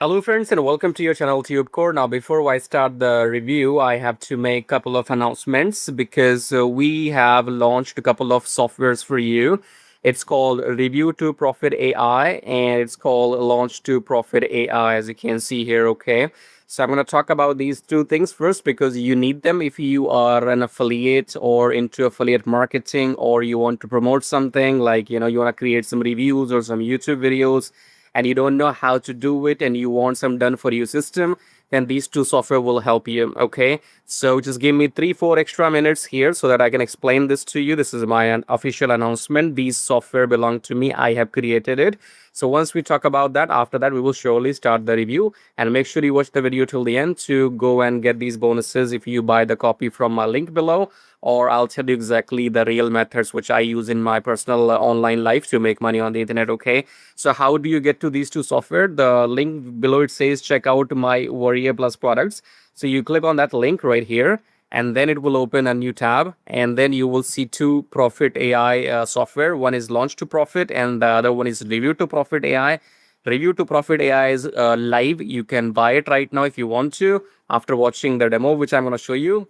Hello friends and welcome to your channel TubeCore. Now before I start the review, I have to make a couple of announcements because we have launched a couple of softwares for you. It's called Review to Profit AI and it's called Launch to Profit AI, as you can see here, okay? So I'm going to talk about these two things first because you need them if you are an affiliate or into affiliate marketing, or you want to promote something like, you want to create some reviews or some YouTube videos and you don't know how to do it and you want some done for you system, then these two software will help you. Okay, so just give me 3-4 extra minutes here so that I can explain this to you. This is my official announcement. These software belong to me. I have created it. So once we talk about that, after that we will surely start the review, and make sure you watch the video till the end to go and get these bonuses if you buy the copy from my link below, or I'll tell you exactly the real methods which I use in my personal online life to make money on the internet. Okay, so how do you get to these two software? The link below, it says check out my Warrior Plus products. So you click on that link right here, and then it will open a new tab, and then you will see two Profit AI software. One is Launch to Profit and the other one is Review to Profit AI. Review to Profit AI is live. You can buy it right now if you want to after watching the demo which I'm going to show you.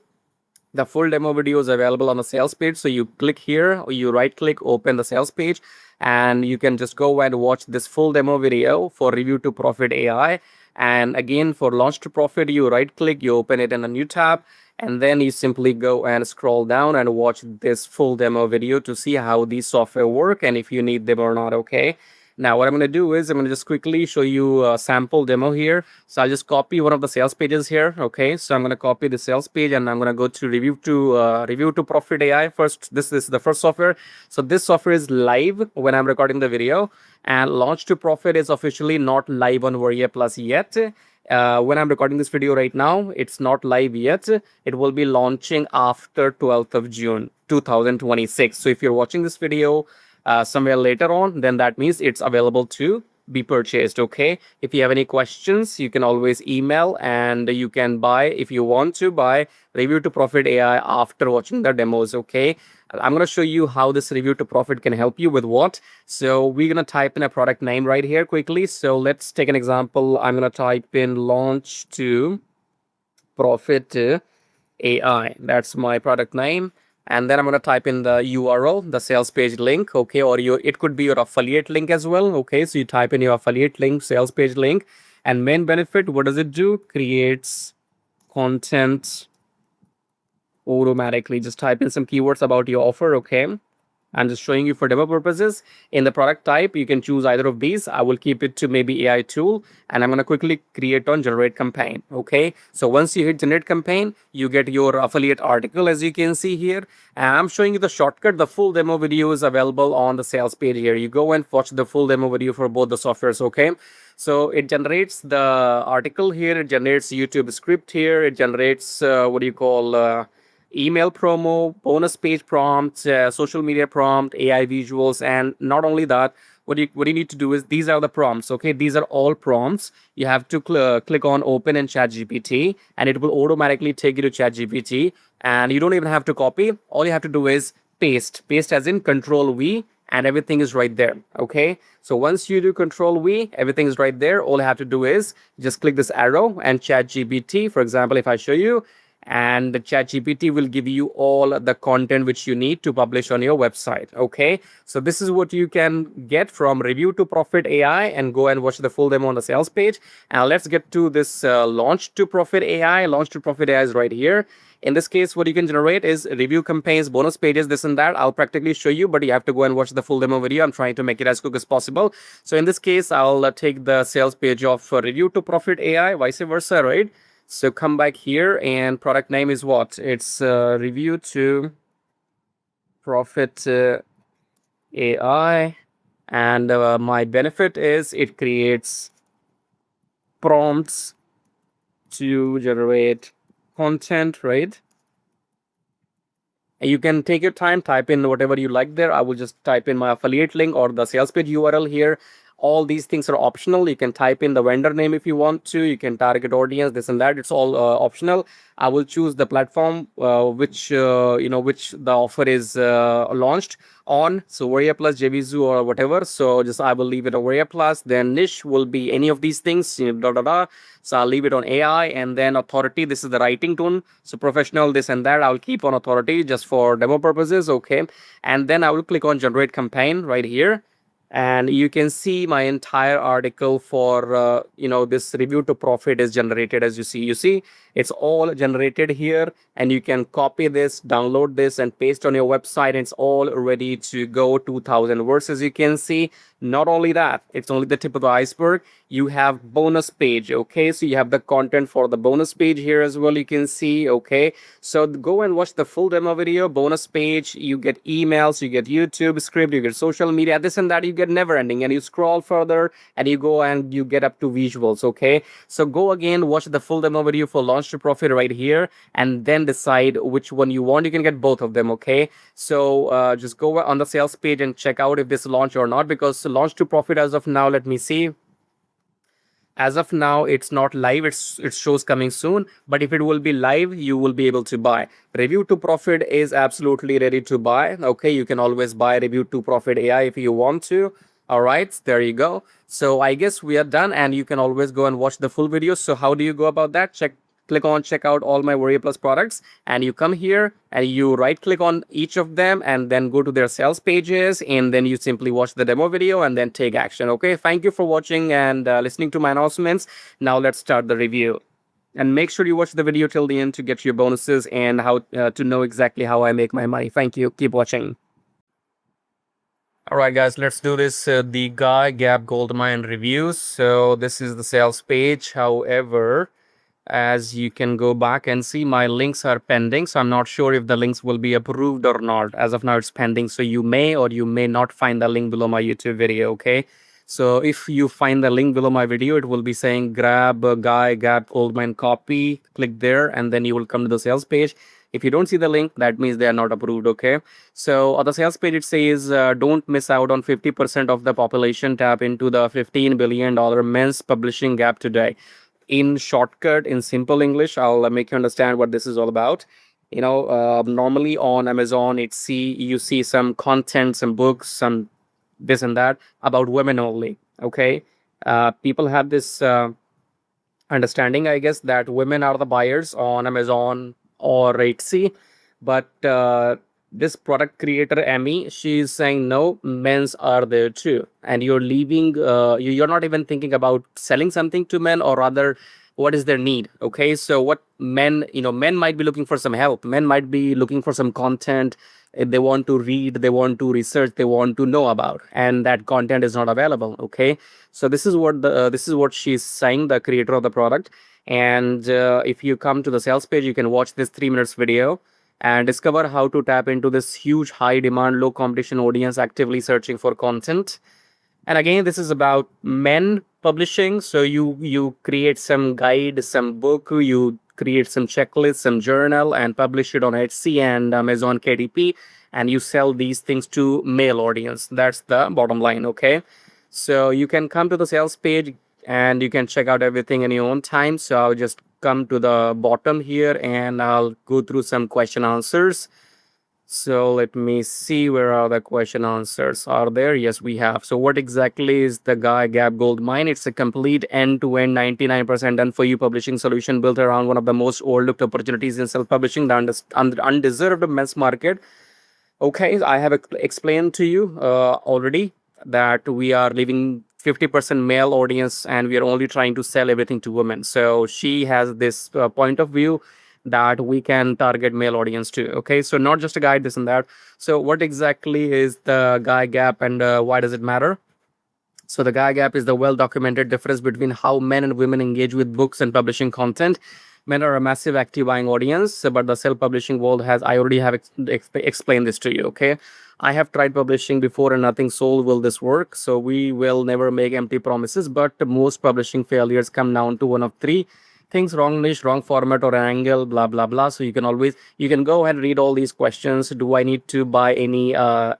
The full demo video is available on the sales page. So you click here, or you right click, open the sales page, and you can just go and watch this full demo video for Review to Profit AI. And again, for Launch to Profit, you right click, you open it in a new tab, and then you simply go and scroll down and watch this full demo video to see how these software work and if you need them or not. Okay, now what I'm going to do is I'm going to just quickly show you a sample demo here. So I'll just copy one of the sales pages here. Okay, so I'm going to copy the sales page and I'm going to go to Review to Profit AI first. This is the first software. So this software is live when I'm recording the video, and Launch to Profit is officially not live on Warrior Plus yet. When I'm recording this video right now, it's not live yet. It will be launching after 12th of June 2026. So if you're watching this video somewhere later on, then that means it's available to be purchased. Okay, if you have any questions, you can always email, and you can buy, if you want to buy Review to Profit AI after watching the demos. Okay, I'm going to show you how this Review to Profit can help you with what. So we're going to type in a product name right here quickly. So let's take an example. I'm going to type in Launch to Profit AI. That's my product name. And then I'm going to type in the URL, the sales page link. Okay, or it could be your affiliate link as well. Okay, so you type in your affiliate link, sales page link, and main benefit, what does it do? Creates content automatically. Just type in some keywords about your offer. Okay, I'm just showing you for demo purposes. In the product type, you can choose either of these. I will keep it to maybe AI tool, and I'm going to quickly create on generate campaign. Okay, so once you hit generate campaign, you get your affiliate article, as you can see here. And I'm showing you the shortcut. The full demo video is available on the sales page here. You go and watch the full demo video for both the softwares. Okay, so it generates the article here, it generates YouTube script here, it generates email promo, bonus page prompts, social media prompt, AI visuals, and not only that, what you need to do is, these are the prompts. Okay, these are all prompts. You have to click on open in ChatGPT, and it will automatically take you to ChatGPT, and you don't even have to copy. All you have to do is paste as in Control V, and everything is right there. Okay, so once you do Control V, everything is right there. All you have to do is just click this arrow, and ChatGPT, for example, if I show you, and the ChatGPT will give you all the content which you need to publish on your website. Okay, so this is what you can get from Review to Profit AI, and go and watch the full demo on the sales page. And let's get to this Launch to Profit AI. Launch to Profit AI is right here. In this case, what you can generate is review campaigns, bonus pages, this and that. I'll practically show you, but you have to go and watch the full demo video. I'm trying to make it as quick as possible. So in this case, I'll take the sales page of Review to Profit AI, vice versa, right? So come back here, and product name is what? It's Review to Profit AI, and my benefit is it creates prompts to generate content, right? You can take your time, type in whatever you like there. I will just type in my affiliate link or the sales page URL here. All these things are optional. You can type in the vendor name if you want to. You can target audience, this and that. It's all optional. I will choose the platform which the offer is launched on. So Warrior Plus, JVZoo, or whatever. So just I will leave it on Warrior Plus. Then niche will be any of these things. So I'll leave it on AI, and then authority. This is the writing tone. So professional, this and that. I'll keep on authority just for demo purposes. Okay. And then I will click on generate campaign right here, and you can see my entire article for this review to profit is generated. As you see it's all generated here, and you can copy this, download this, and paste on your website, and it's all ready to go. 2000 words, as you can see. Not only that, it's only the tip of the iceberg. You have bonus page. Okay, so you have the content for the bonus page here as well, you can see. Okay, so go and watch the full demo video. Bonus page, you get emails, you get YouTube script, you get social media, this and that. You get never ending, and you scroll further and you go and you get up to visuals. Okay, so go again, watch the full demo video for launch to profit right here, and then decide which one you want. You can get both of them. Okay, so just go on the sales page and check out if this launch or not, because launch to profit as of now, let me see. As of now, it's not live. It shows coming soon, but if it will be live, you will be able to buy. Review to profit is absolutely ready to buy. Okay, you can always buy review to profit AI if you want to. All right, there you go. So I guess we are done, and you can always go and watch the full video. So how do you go about that? Click on check out all my Warrior Plus products, and you come here and you right click on each of them, and then go to their sales pages, and then you simply watch the demo video and then take action. Okay, thank you for watching and listening to my announcements. Now let's start the review, and make sure you watch the video till the end to get your bonuses and how to know exactly how I make my money. Thank you, keep watching. All right, guys, let's do this. The Guy Gap Goldmine reviews. So this is the sales page. However, as you can go back and see, my links are pending, so I'm not sure if the links will be approved or not. As of now, it's pending, so you may or you may not find the link below my YouTube video. Okay, so if you find the link below my video, it will be saying grab a Guy Gap Goldmine copy. Click there, and then you will come to the sales page. If you don't see the link, that means they are not approved. Okay, so on the sales page, it says don't miss out on 50% of the population. Tap into the $15 billion men's publishing gap today. In shortcut, in simple English, I'll make you understand what this is all about. Normally on Amazon, you see some content, some books, some this and that about women only. Okay, people have this understanding, I guess, that women are the buyers on Amazon or Etsy, but this product creator Emmy, she's saying no, men's are there too, and you're leaving. You're not even thinking about selling something to men, or rather, what is their need? Okay, so what men, men might be looking for some help. Men might be looking for some content. They want to read, they want to research, they want to know about, and that content is not available. Okay, so this is what she's saying, the creator of the product. And if you come to the sales page, you can watch this 3 minutes video and discover how to tap into this huge, high demand, low competition audience actively searching for content. And again, this is about men publishing. So you create some guide, some book, you create some checklist, some journal, and publish it on Etsy and Amazon KDP, and you sell these things to male audience. That's the bottom line. Okay, so you can come to the sales page and you can check out everything in your own time. So I'll just come to the bottom here and I'll go through some question answers. So let me see, where are the question answers? Are there? Yes, we have. So what exactly is the Guy Gap Goldmine? It's a complete end-to-end 99% done for you publishing solution built around one of the most overlooked opportunities in self-publishing, the undeserved mass market. Okay, I have explained to you already that we are leaving 50% male audience, and we are only trying to sell everything to women. So she has this point of view that we can target male audience too. Okay, so not just a guide, this and that. So what exactly is the Guy Gap, and why does it matter? So the Guy Gap is the well-documented difference between how men and women engage with books and publishing content. Men are a massive active buying audience, but the self-publishing world has, I already have explained this to you. Okay, I have tried publishing before and nothing sold. Will this work? So we will never make empty promises, but most publishing failures come down to one of three things: wrong niche, wrong format, or angle, blah blah blah. So you can go ahead and read all these questions. Do I need to buy any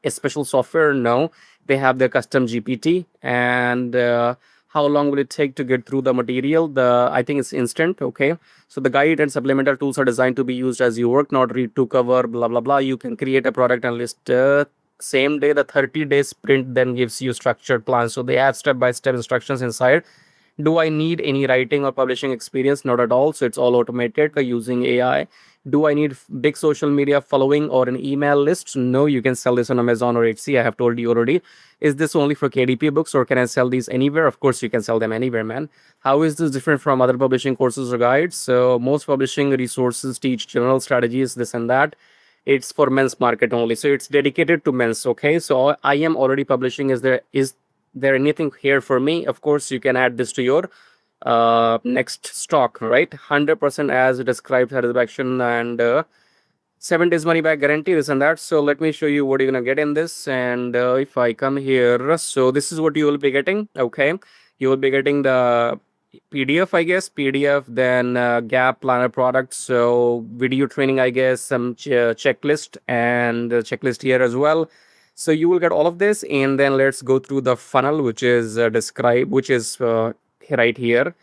special software? No. They have their custom GPT, and how long will it take to get through the material? I think it's instant. Okay, so the guide and supplemental tools are designed to be used as you work, not read to cover. Blah blah blah. You can create a product and list same day. The 30-day sprint then gives you structured plans. So they have step-by-step instructions inside. Do I need any writing or publishing experience? Not at all. So it's all automated using AI. Do I need big social media following or an email list? No, you can sell this on Amazon or Etsy. I have told you already. Is this only for KDP books, or can I sell these anywhere? Of course, you can sell them anywhere, man. How is this different from other publishing courses or guides? So most publishing resources teach general strategies, this and that. It's for men's market only. So it's dedicated to men's. Okay. So I am already publishing. Is there anything here for me? Of course, you can add this to your next stock, right? 100% as described satisfaction, and 7 days money back guarantee, this and that. So let me show you what you're gonna get in this. And if I come here, so this is what you will be getting. Okay, you will be getting the PDF, I guess, PDF, then Gap Planner product. So video training, I guess, some checklist, and checklist here as well. So you will get all of this, and then let's go through the funnel, which is right here,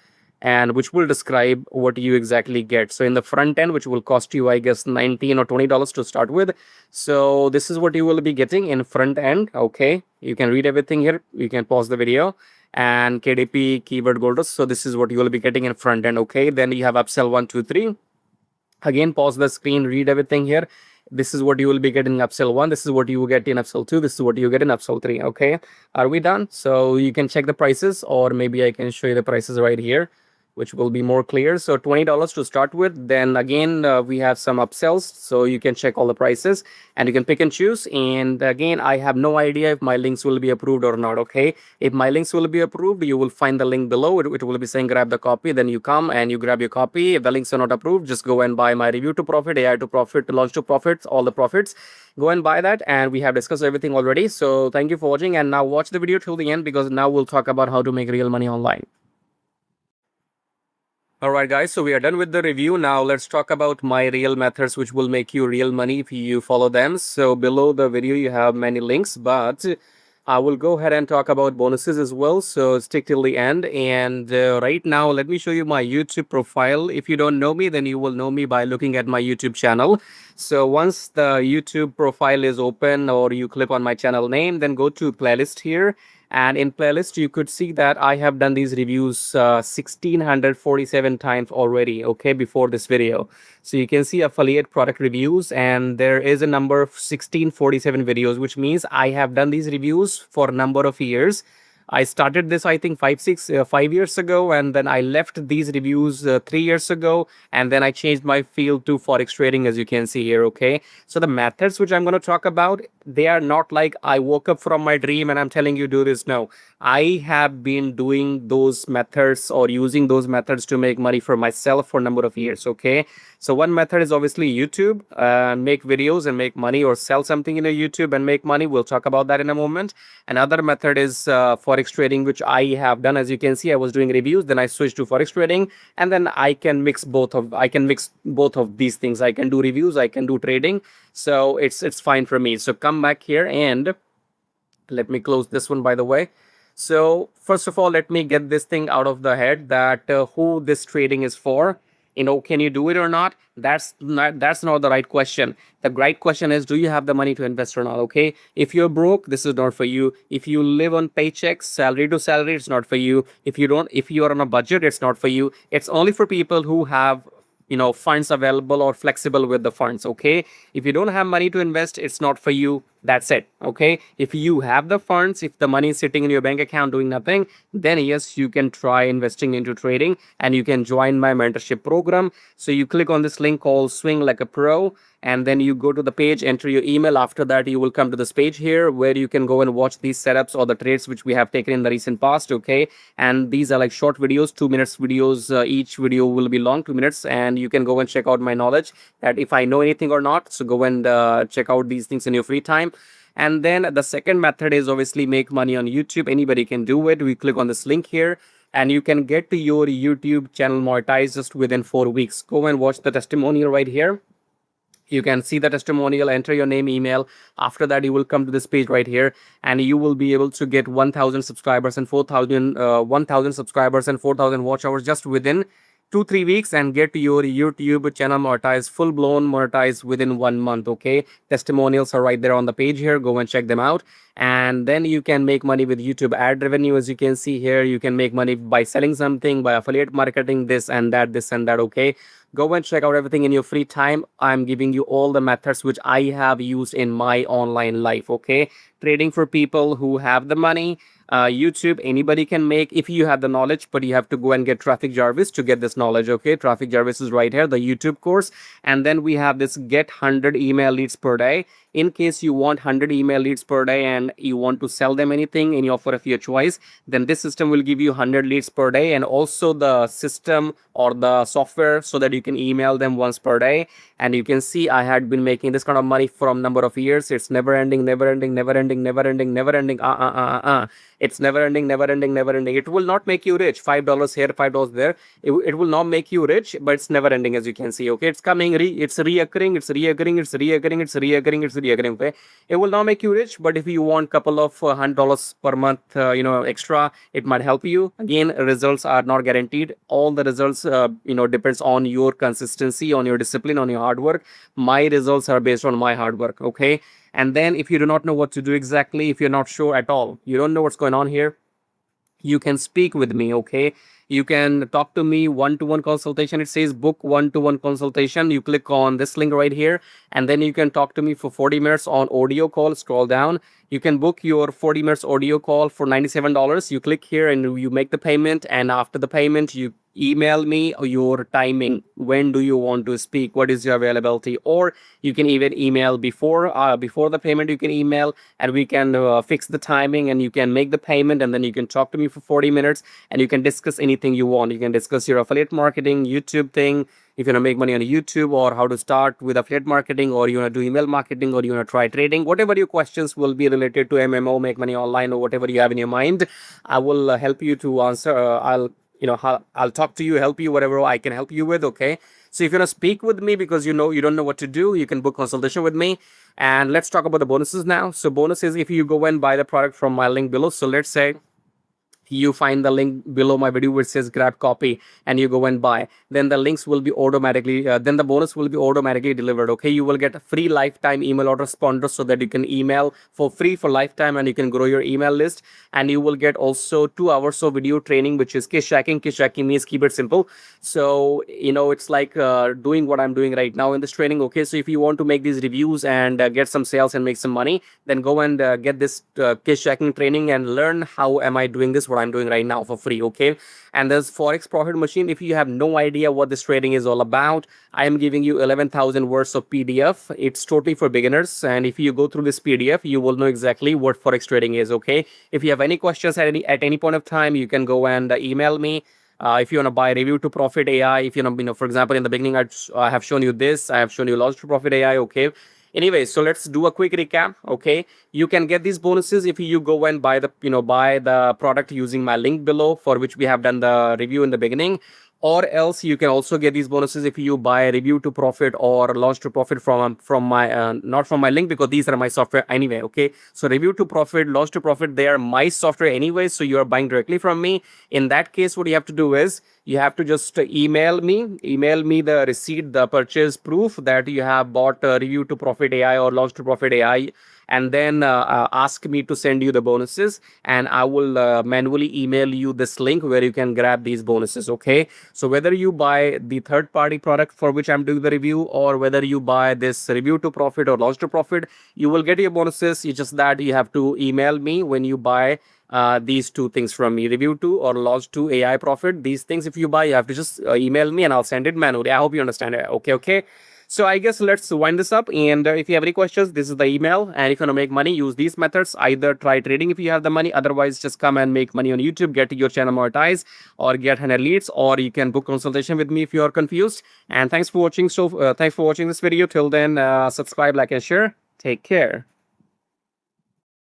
and which will describe what you exactly get. So in the front end, which will cost you, I guess, $19 or $20 to start with. So this is what you will be getting in front end. Okay, you can read everything here. You can pause the video, and KDP keyword gold. So this is what you will be getting in front end. Okay, then you have upsell 1, 2, 3. Again, pause the screen, read everything here. This is what you will be getting in upsell 1. This is what you will get in upsell 2. This is what you get in upsell 3. Okay, are we done? So you can check the prices, or maybe I can show you the prices right here, which will be more clear. So $20 to start with. Then again, we have some upsells, so you can check all the prices and you can pick and choose. And again, I have no idea if my links will be approved or not. Okay, if my links will be approved, you will find the link below. It will be saying grab the copy. Then you come and you grab your copy. If the links are not approved, just go and buy my review to profit, AI to profit, launch to profits, all the profits. Go and buy that, and we have discussed everything already. So thank you for watching, and now watch the video till the end, because now we'll talk about how to make real money online. Alright guys, so we are done with the review. Now let's talk about my real methods which will make you real money if you follow them. So below the video you have many links, but I will go ahead and talk about bonuses as well. So stick till the end. And right now, let me show you my YouTube profile. If you don't know me, then you will know me by looking at my YouTube channel. So once the YouTube profile is open, or you click on my channel name, then go to playlist here. And in playlist, you could see that I have done these reviews 1647 times already, okay, before this video. So you can see affiliate product reviews, and there is a number of 1647 videos, which means I have done these reviews for a number of years. I started this, I think, 5 years ago, and then I left these reviews 3 years ago, and then I changed my field to forex trading, as you can see here. Okay, so the methods which I'm going to talk about, they are not like I woke up from my dream and I'm telling you do this. No, I have been doing those methods or using those methods to make money for myself for a number of years. Okay, so one method is obviously YouTube, make videos and make money, or sell something in a YouTube and make money. We'll talk about that in a moment. Another method is forex trading, which I have done. As you can see, I was doing reviews, then I switched to forex trading, and then I can mix both of these things. I can do reviews, I can do trading, so it's fine for me. So come back here, and let me close this one, by the way. So first of all, let me get this thing out of the head, that who this trading is for. Can you do it or not? That's not the right question. The right question is, do you have the money to invest or not? Okay, if you're broke, this is not for you. If you live on paychecks, salary to salary, it's not for you. If you are on a budget, it's not for you. It's only for people who have funds available or flexible with the funds. Okay, if you don't have money to invest, it's not for you. That's it. Okay, if you have the funds, if the money is sitting in your bank account doing nothing, then yes, you can try investing into trading, and you can join my mentorship program. So you click on this link called Swing Like a Pro, and then you go to the page, enter your email. After that, you will come to this page here where you can go and watch these setups or the trades which we have taken in the recent past. Okay, and these are like short videos, 2 minutes videos. Each video will be long, 2 minutes, and you can go and check out my knowledge, that if I know anything or not. So go and check out these things in your free time. And then the second method is obviously make money on YouTube. Anybody can do it. We click on this link here, and you can get to your YouTube channel monetized just within 4 weeks. Go and watch the testimonial right here. You can see the testimonial, enter your name, email. After that, you will come to this page right here, and you will be able to get 1,000 subscribers and 1,000 subscribers and 4,000 watch hours just within 2-3 weeks, and get your YouTube channel monetized, full blown monetized within 1 month. Okay, testimonials are right there on the page here. Go and check them out. And then you can make money with YouTube ad revenue. As you can see here, you can make money by selling something, by affiliate marketing, this and that, this and that. Okay, go and check out everything in your free time. I'm giving you all the methods which I have used in my online life. Okay, trading for people who have the money. YouTube, anybody can make if you have the knowledge, but you have to go and get Traffic Jarvis to get this knowledge. Okay, Traffic Jarvis is right here, the YouTube course. And then we have this get 100 email leads per day. In case you want 100 email leads per day and you want to sell them anything, any offer of your choice, then this system will give you 100 leads per day, and also the system or the software so that you can email them once per day. And you can see I had been making this kind of money from number of years. It's never ending, never ending, never ending, never ending, never ending. It's never ending, never ending, never ending. It will not make you rich. $5 here, $5 there. It will not make you rich, but it's never ending, as you can see. Okay, it's coming, it's reoccurring, it's reoccurring, it's reoccurring, it's reoccurring, it's reoccurring. Okay, it will not make you rich, but if you want couple of $100 per month, extra, it might help you. Again, results are not guaranteed. All the results, depends on your consistency, on your discipline, on your hard work. My results are based on my hard work. Okay. And then if you do not know what to do exactly, if you're not sure at all, you don't know what's going on here, you can speak with me. Okay, you can talk to me, one-to-one consultation. It says book one-to-one consultation. You click on this link right here, and then you can talk to me for 40 minutes on audio call. Scroll down, you can book your 40 minutes audio call for $97. You click here and you make the payment, and after the payment you email me your timing. When do you want to speak? What is your availability? Or you can even email before the payment. You can email, and we can fix the timing, and you can make the payment, and then you can talk to me for 40 minutes, and you can discuss anything you want. You can discuss your affiliate marketing, YouTube thing, if you want to make money on YouTube, or how to start with affiliate marketing, or you want to do email marketing, or you want to try trading. Whatever your questions will be related to MMO, make money online, or whatever you have in your mind, I will help you to answer. I'll talk to you, help you, whatever I can help you with. Okay, so if you want to speak with me because you don't know what to do, you can book consultation with me. And let's talk about the bonuses now. So bonuses, if you go and buy the product from my link below, so let's say you find the link below my video which says grab copy, and you go and buy, then the links will be automatically then the bonus will be automatically delivered. Okay, you will get a free lifetime email autoresponder so that you can email for free for lifetime, and you can grow your email list. And you will get also 2 hours of video training, which is kiss jacking. Kiss jacking means keep it simple. So it's like doing what I'm doing right now in this training. Okay, so if you want to make these reviews and get some sales and make some money, then go and get this kiss jacking training and learn how am I doing this, what I'm doing right now, for free. Okay, and there's Forex Profit Machine. If you have no idea what this trading is all about, I am giving you 11,000 words of PDF. It's totally for beginners, and if you go through this PDF, you will know exactly what Forex trading is. Okay, if you have any questions at any point of time, you can go and email me. If you want to buy Review to Profit AI, if for example, in the beginning, I have shown you this. I have shown you Launch to Profit AI. Okay. Anyway, so let's do a quick recap. Okay, you can get these bonuses if you go and buy the product using my link below, for which we have done the review in the beginning. Or else you can also get these bonuses if you buy Review to Profit or Launch to Profit from my not from my link, because these are my software anyway. Okay, so Review to Profit, Launch to Profit, they are my software anyway, so you are buying directly from me. In that case, what you have to do is you have to just email me the receipt, the purchase proof that you have bought Review to Profit AI or Launch to Profit AI, and then ask me to send you the bonuses, and I will manually email you this link where you can grab these bonuses. Okay, so whether you buy the third party product for which I'm doing the review, or whether you buy this Review to Profit or Launch to Profit, you will get your bonuses. It's just that you have to email me when you buy these 2 things from me, Review to or Launch to AI Profit. These things, if you buy, you have to just email me and I'll send it manually. I hope you understand it. Okay. So I guess let's wind this up. And if you have any questions, this is the email. And if you want to make money, use these methods. Either try trading if you have the money. Otherwise, just come and make money on YouTube, get your channel monetized, or get 100 leads, or you can book consultation with me if you are confused. And thanks for watching. Thanks for watching this video. Till then, subscribe, like, and share. Take care.